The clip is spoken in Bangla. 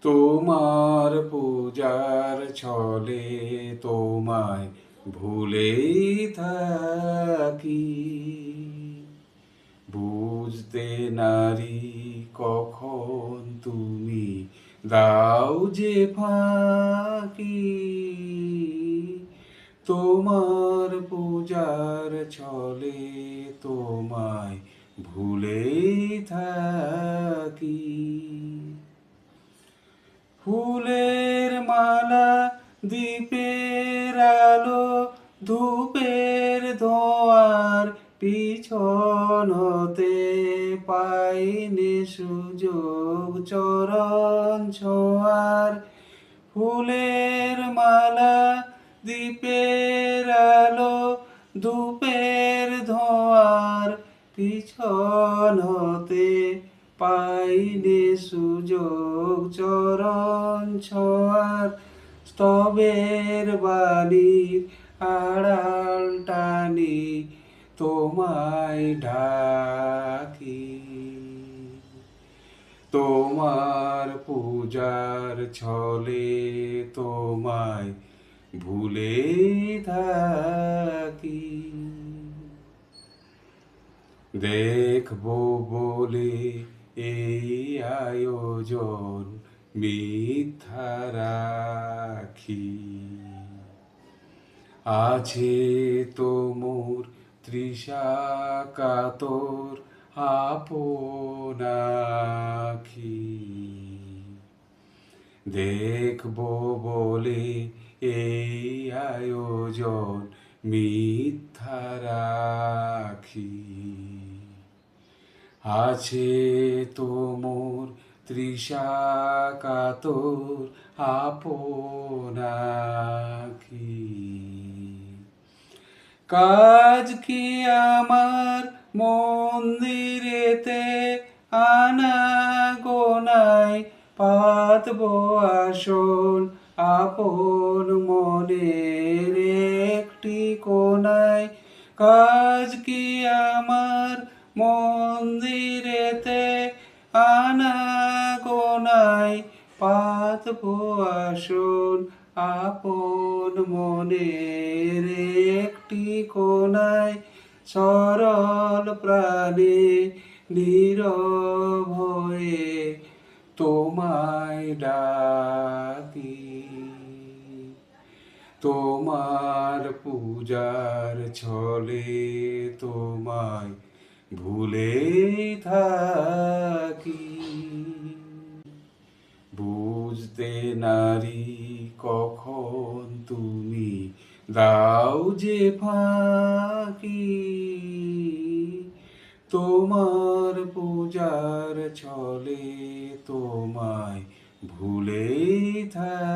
তোমার পূজার ছলে তোমায় ভুলেই থাকি। বুঝতে নারি কখন তুমি দাও যে ফাঁকি। তোমার পূজার ছলে তোমায় ভুলেই থাকি। ফুলের মালা, দীপের আলো, ধূপের ধোঁয়ার পিছন হতে পাইনি সুযোগ চরণ ছোঁয়ার। ফুলের মালা, দীপের আলো, ধূপের ধোঁয়ার পিছন হতে পাইনি সুযোগ চরণ ছোঁয়ার। স্তবের বাণীর আড়াল টানি তোমায় ডাকি। তোমার পূজার ছলে তোমায় ভুলে থাকি। দেখবো বলে এই আয়োজন মিথ্যা রাখি। আছে তো মোর তৃষা কাতর আপন আখি। দেখবো বলে এই আয়োজন মিথ্যা রাখি। আছে তো মোর তৃষা কাতর আপন আখি। কাজ কি আমার মন্দিরেতে আনা গোনায় পাতবো আসন আপন মনের একটি কোনায়। কাজ কি আমার মন্দিরেতে আনা গোনায় পাতবো আসন আপন মনের একটি কোনায়। সরল প্রাণে নীরব হয়ে তোমায় ডাকি। তোমার পূজার ছলে তোমায় ভুলে থাকি। বুঝতে নারি কখন তুমি দাও যে ফাঁকি। তোমার পূজার ছলে তোমায় ভুলে থাকি।